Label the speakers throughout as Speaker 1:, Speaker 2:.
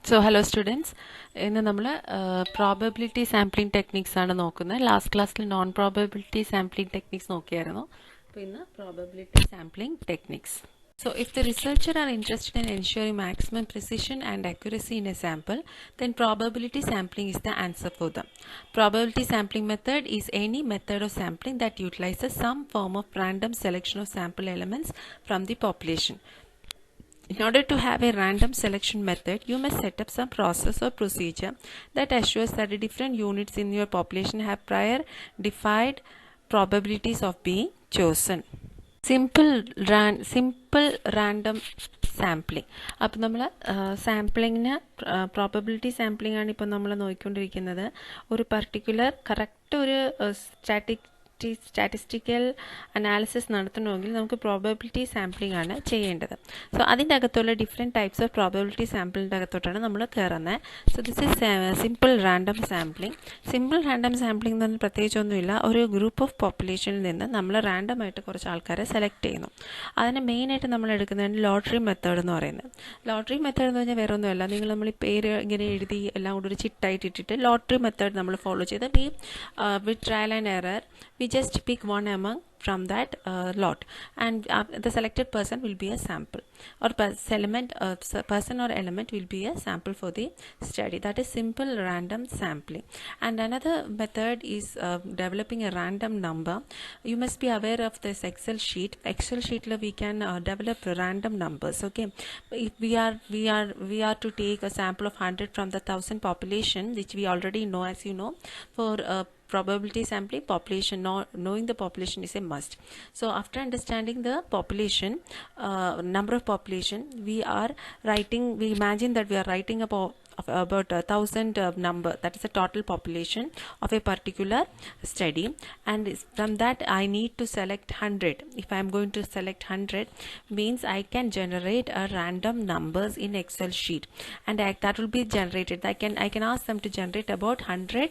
Speaker 1: So hello students, ഇന്ന് നമ്മൾ probability sampling techniques ആണ് നോക്കുന്നത്. ലാസ്റ്റ് ക്ലാസ്സിൽ നോൺ പ്രോബബിലിറ്റി സാമ്പിളിംഗ് ടെക്നിക്സ് നോക്കിയായിരുന്നു. അപ്പോൾ ഇന്ന് probability sampling techniques. So if the researcher are interested in ensuring maximum precision and accuracy in a sample, then probability sampling is the answer for them. Probability sampling method is any method of sampling that utilizes some form of random selection of sample elements from the population. In order to have a random selection method, you must set up some process or procedure that assures that the different units in your population have prior defined probabilities of being chosen. Simple random sampling. അപ്പോൾ നമ്മൾ സാമ്പിളിങ്ങിന് probability sampling ആണ് ഇപ്പോൾ നമ്മൾ നോക്കിക്കൊണ്ടിരിക്കുന്നത്. ഒരു particular correct ഒരു statistical analysis നടത്തണമെങ്കിൽ നമുക്ക് probability sampling ആണ് ചെയ്യേണ്ടത്. സോ അതിൻ്റെ അകത്തുള്ള ഡിഫറെൻറ്റ് ടൈപ്സ് ഓഫ് പ്രോബബിലിറ്റി സാമ്പിളിൻ്റെ അകത്തോട്ടാണ് നമ്മൾ കയറുന്നത്. So this is simple random sampling. Simple random sampling എന്ന് പറഞ്ഞാൽ പ്രത്യേകിച്ചൊന്നുമില്ല. ഒരു ഗ്രൂപ്പ് ഓഫ് പോപ്പുലേഷനിൽ നിന്ന് നമ്മൾ റാൻഡമായിട്ട് കുറച്ച് ആൾക്കാരെ സെലക്ട് ചെയ്യുന്നു. അതിന് മെയിനായിട്ട് നമ്മൾ എടുക്കുന്നതാണ് ലോട്ടറി മെത്തേഡ് എന്ന് പറയുന്നത്. ലോട്ടറി മെത്തേഡ് എന്ന് പറഞ്ഞാൽ വേറെ ഒന്നുമല്ല, നമ്മൾ ഈ പേര് ഇങ്ങനെ എഴുതി എല്ലാം കൂടി ഒരു ചിട്ടായിട്ട് ഇട്ടിട്ട് ലോട്ടറി മെത്തേഡ് നമ്മൾ ഫോളോ ചെയ്ത് with trial and error we just pick one among from that lot, and the selected person will be a sample, or person or element will be a sample for the study. That is simple random sampling. And another method is developing a random number. You must be aware of this Excel sheet la we can develop random numbers. Okay, if we are to take a sample of 100 from the 1000 population, which we already know, as you know, for probability sampling, knowing the population is a must. So after understanding the population, number of population, we imagine that we are writing about 1000 number, that is the total population of a particular study, and from that I need to select 100. If I am going to select 100, means I can generate a random numbers in Excel sheet, and that will be generated. I can ask them to generate about 100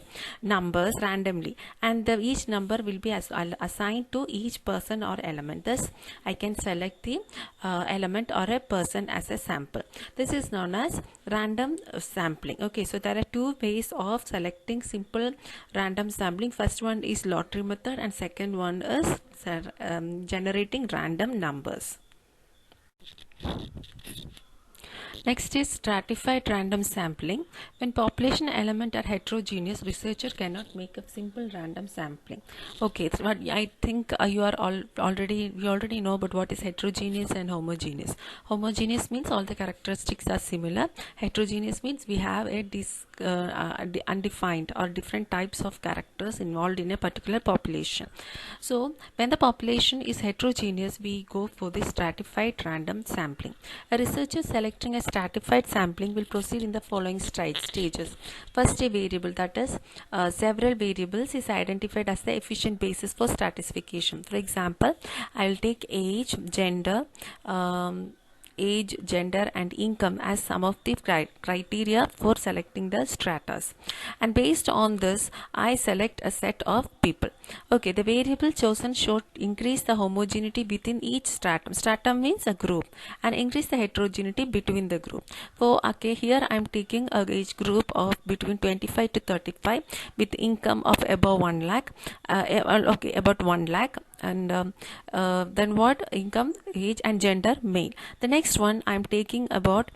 Speaker 1: numbers randomly, and each number will be assigned to each person or element. Thus I can select the element or a person as a sample. This is known as random sampling. Okay, so there are two ways of selecting simple random sampling. First one is lottery method, and second one is generating random numbers. Next is stratified random sampling. When population element are heterogeneous, researcher cannot make a simple random sampling. Okay, so what I think you already know about what is heterogeneous and homogeneous. Homogeneous means all the characteristics are similar. Heterogeneous means we have a undefined or different types of characters involved in a particular population. So when the population is heterogeneous, we go for the stratified random sampling. A researcher selecting a stratified sampling will proceed in the following stages. First, a variable, that is several variables, is identified as the efficient basis for stratification. For example, I will take age, gender, and income as some of the criteria for selecting the stratas, and based on this I select a set of people. Okay, the variable chosen should increase the homogeneity within each stratum. Stratum means a group, and increase the heterogeneity between the group. So okay, here I am taking a age group of between 25 to 35 with income of above 1 lakh, about 1 lakh, and then what income, age, and gender, male. The next one I am taking about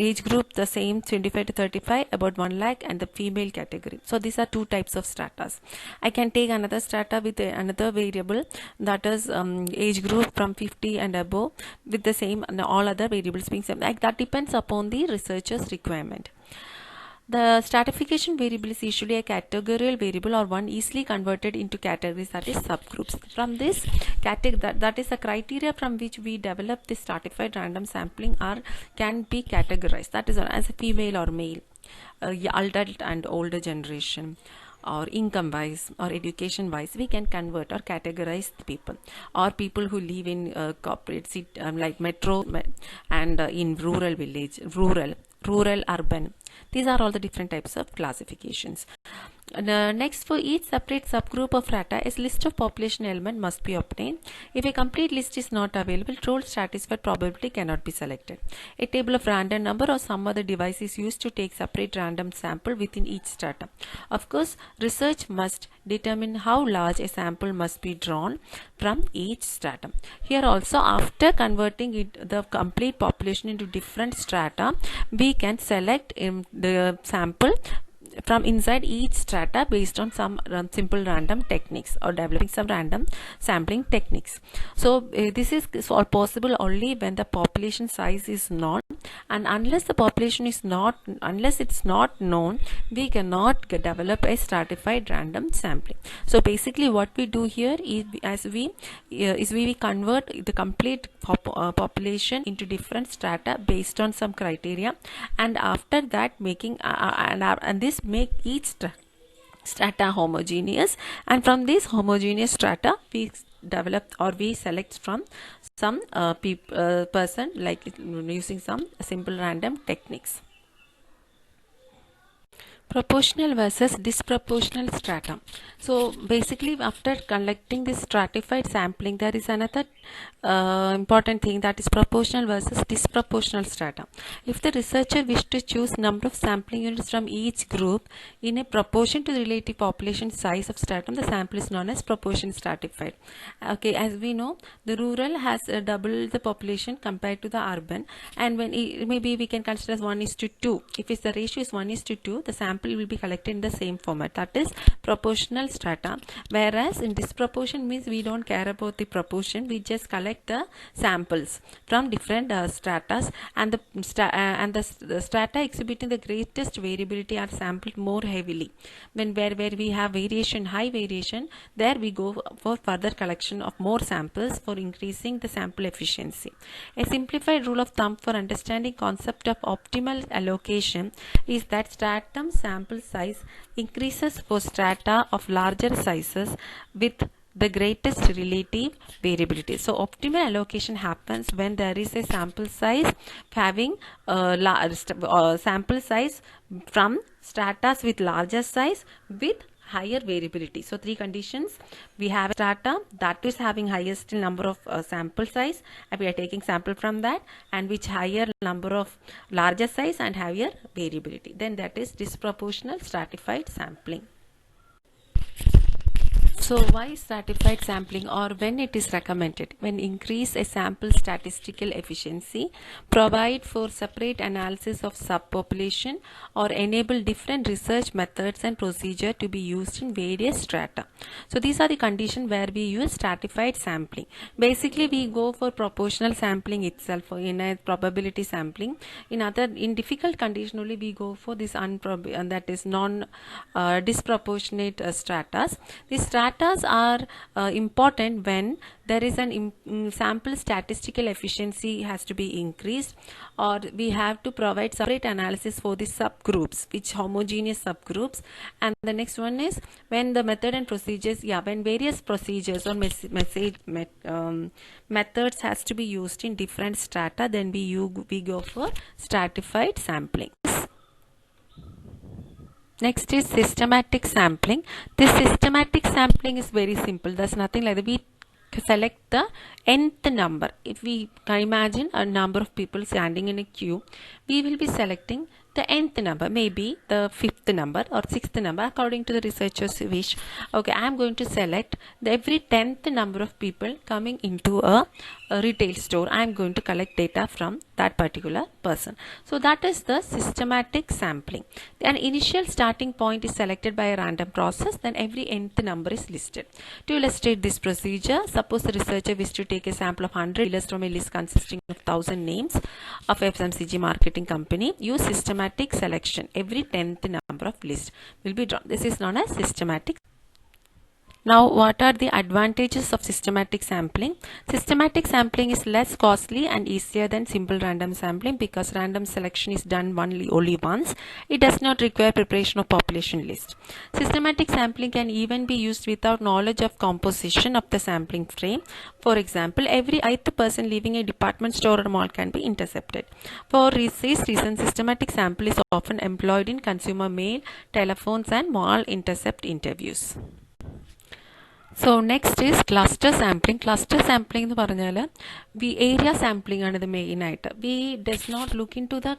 Speaker 1: age group the same 25 to 35, about 1 lakh, and the female category. So these are two types of stratas. I can take another strata with another variable, that is age group from 50 and above, with the same and all other variables being same. Like that depends upon the researcher's requirement. The stratification variable is usually a categorical variable, or one easily converted into categories, that is subgroups. From this category, that is the criteria from which we develop this stratified random sampling can be categorized. That is as a female or male, adult and older generation, or income wise or education wise, we can convert or categorize the people, or people who live in corporate city, like metro, and in rural village, rural, urban. These are all the different types of classifications. Next, for each separate subgroup of strata, a list of population element must be obtained. If a complete list is not available, rule stratified probability cannot be selected. A table of random number or some other device is used to take separate random sample within each strata. Of course, research must determine how large a sample must be drawn from each stratum. Here also, after converting the complete population into different strata, we can select the sample from inside each strata based on some simple random techniques or developing some random sampling techniques. So this is all possible only when the population size is known, and unless it's not known, we cannot develop a stratified random sampling. So basically what we do here is we convert the complete population into different strata based on some criteria, and after that making and this make each strata homogeneous, and from this homogeneous strata we develop or we select from some person, like using some simple random techniques. Proportional versus disproportional strata. So basically, after collecting this stratified sampling, there is another important thing, that is proportional versus disproportional strata. If the researcher wish to choose number of sampling units from each group in a proportion to the relative population size of stratum, the sample is known as proportion stratified. Okay, as we know, the rural has double the population compared to the urban, and when maybe we can consider as 1:2. If the ratio is 1:2, the sample will be collected in the same format, that is proportional strata. Whereas in disproportion means we don't care about the proportion, we just collect the samples from different stratas, and the strata exhibiting the greatest variability are sampled more heavily. Where we have high variation, there we go for further collection of more samples for increasing the sample efficiency. A simplified rule of thumb for understanding concept of optimal allocation is that stratum sample size increases for strata of larger sizes with the greatest relative variability. So optimal allocation happens when there is a sample size having sample size from stratas with larger size with higher variability. So three conditions: we have a strata that is having highest number of sample size, and we are taking sample from that, and which higher number of larger size and higher variability, then that is disproportional stratified sampling. So why stratified sampling, or when it is recommended? When increase a sample statistical efficiency, provide for separate analysis of subpopulation, or enable different research methods and procedure to be used in various strata. So these are the conditions where we use stratified sampling. Basically we go for proportional sampling itself in a probability sampling. In difficult condition only we go for this that is non disproportionate stratas. These stratas are important when there is an sample statistical efficiency has to be increased, or we have to provide separate analysis for the subgroups, which homogeneous subgroups. And the next one is when the method and procedures, when various procedures or methods has to be used in different strata, then we go for stratified sampling. Next is systematic sampling. This systematic sampling is very simple. There's nothing like that. We select the nth number. If we can imagine a number of people standing in a queue, we will be selecting the nth number, maybe the fifth number or sixth number according to the researcher's wish. Okay, I am going to select every 10th number of people coming into a retail store. I am going to collect data from that particular person. So that is the systematic sampling. An initial starting point is selected by a random process, then every nth number is listed. To illustrate this procedure, suppose the researcher wishes to take a sample of 100 dealers from a list consisting of 1000 names of FMCG marketing company. Use systematic selection. Every 10th number of list will be drawn. This is known as systematic. Now, what are the advantages of systematic sampling? Systematic sampling is less costly and easier than simple random sampling because random selection is done only once. It does not require preparation of population list. Systematic sampling can even be used without knowledge of composition of the sampling frame. For example, every ith person leaving a department store or mall can be intercepted. For this reason, systematic sample is often employed in consumer mail, telephones, and mall intercept interviews. So next is cluster sampling. Cluster sampling എന്ന് പറഞ്ഞാൽ area sampling ആണ് ഇത് main ആയിട്ട്. We does not look into the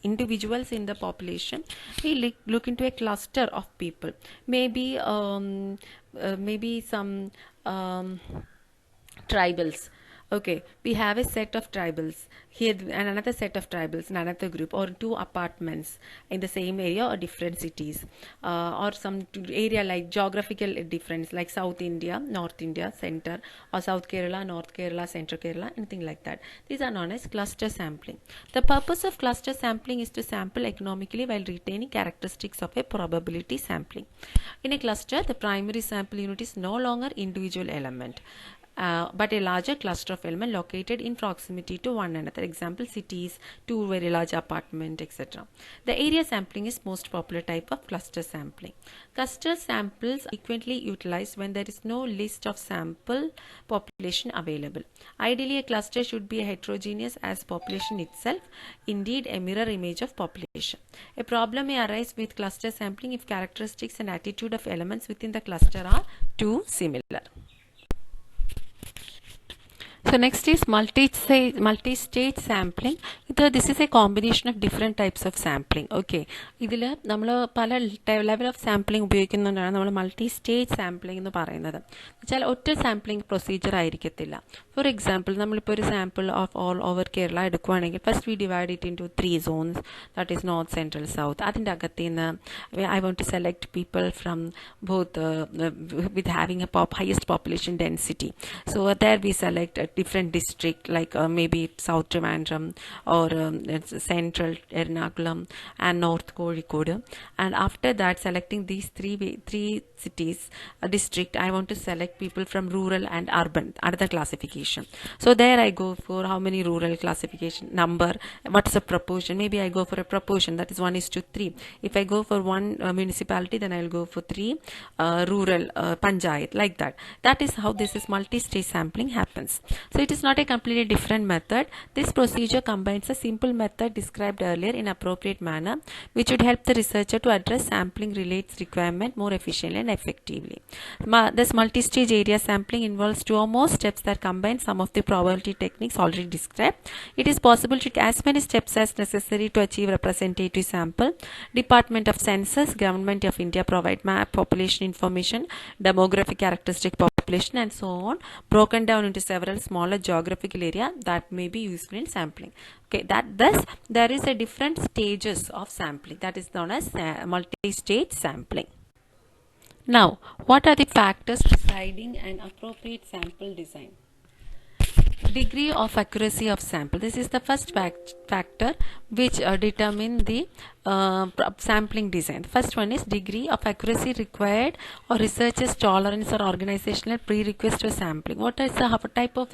Speaker 1: individuals in the population. We look into a cluster of people. Maybe some tribals. Okay, we have a set of tribals here and another set of tribals in another group, or two apartments in the same area or different cities, or some area like geographical difference like South India, North India, Center, or South Kerala, North Kerala, Central Kerala, anything like that. These are known as cluster sampling. The purpose of cluster sampling is to sample economically while retaining characteristics of a probability sampling. In a cluster, the primary sample unit is no longer individual element, but a larger cluster of elements located in proximity to one another. Example, cities, two very large apartments, etc. The area sampling is most popular type of cluster sampling. Cluster samples are frequently utilized when there is no list of sample population available. Ideally, a cluster should be heterogeneous as population itself, indeed a mirror image of population. A problem may arise with cluster sampling if characteristics and attitude of elements within the cluster are too similar. So next is multi-stage sampling. This is a combination of different types of sampling. Okay, ഇതിൽ നമ്മൾ പല level of sampling ഉപയോഗിക്കുന്നതുകൊണ്ടാണ് നമ്മൾ multi stage sampling എന്ന് പറയുന്നത്. വെച്ചാൽ ഒറ്റ sampling procedure ആയിരിക്കത്തില്ല. For example, നമ്മളിപ്പോൾ ഒരു sample of all over Kerala എടുക്കുകയാണെങ്കിൽ first we divide it into 3 zones, that is north, central, south. അതിൻ്റെ അകത്ത് നിന്ന് I want to select people from both with having a highest population density. So there we select a different district like maybe South Trivandrum or Central Ernakulam and North Kozhikode, and after that selecting these three cities district, I want to select people from rural and urban, another classification. So there I go for how many rural classification number, what's the proportion. Maybe I go for a proportion that is 1:3. If I go for one municipality, then I will go for 3 rural panchayat, like that. That is how this is multi-stage sampling happens. So it is not a completely different method. This procedure combines a simple method described earlier in appropriate manner, which would help the researcher to address sampling related requirement more efficiently and effectively. This multi-stage area sampling involves 2 or more steps that combine some of the probability techniques already described. It is possible to take as many steps as necessary to achieve representative sample. Department of Census, Government of India provide map, population information, demographic characteristic population, and so on, broken down into several smaller geographical area that may be useful in sampling. Okay, thus there is a different stages of sampling, that is known as multi-stage sampling. Now, what are the factors deciding an appropriate sample design? Degree of accuracy of sample. This is the first factor which determine the sampling design. The first one is degree of accuracy required or researcher's tolerance or organizational prerequisite to sampling. What is the type of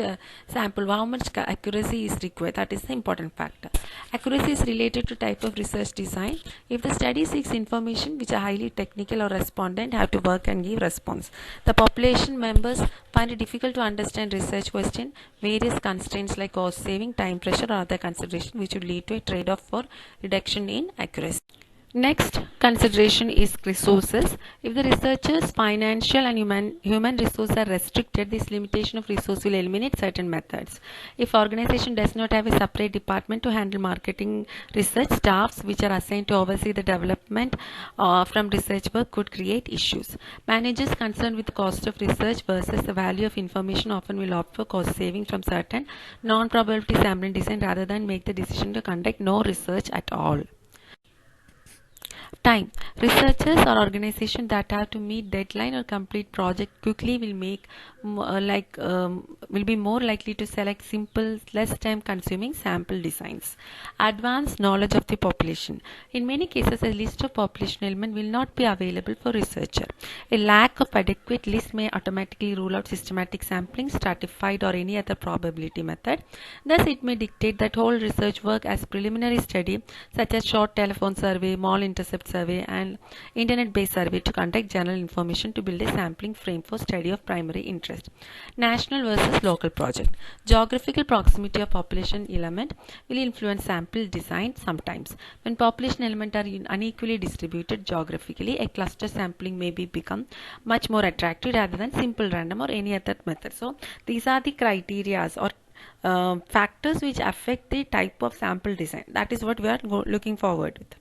Speaker 1: sample? How much accuracy is required? That is the important factor. Accuracy is related to type of research design. If the study seeks information which are highly technical, or respondent have to work and give response, the population members find it difficult to understand research question, various constraints like cost saving, time pressure, or other consideration which would lead to a trade-off for reduction in accuracy. Next consideration is resources. If the researcher's financial and human resources are restricted, this limitation of resource will eliminate certain methods. If organization does not have a separate department to handle marketing research, staffs which are assigned to oversee the development from research work could create issues. Managers concerned with the cost of research versus the value of information often will opt for cost saving from certain non-probability sampling design rather than make the decision to conduct no research at all. Time. Researchers or organizations that have to meet deadline or complete project quickly will be more likely to select simple, less time consuming sample designs. Advanced knowledge of the population. In many cases, a list of population element will not be available for researcher. A lack of adequate list may automatically rule out systematic sampling, stratified or any other probability method. Thus, it may dictate that whole research work as preliminary study such as short telephone survey, mall intercept survey and internet-based survey to conduct general information to build a sampling frame for study of primary interest. National versus local project. Geographical proximity of population element will influence sample design sometimes. When population elements are unequally distributed geographically, a cluster sampling may become much more attractive rather than simple random or any other method. So these are the criteria or factors which affect the type of sample design. That is what we are looking forward with.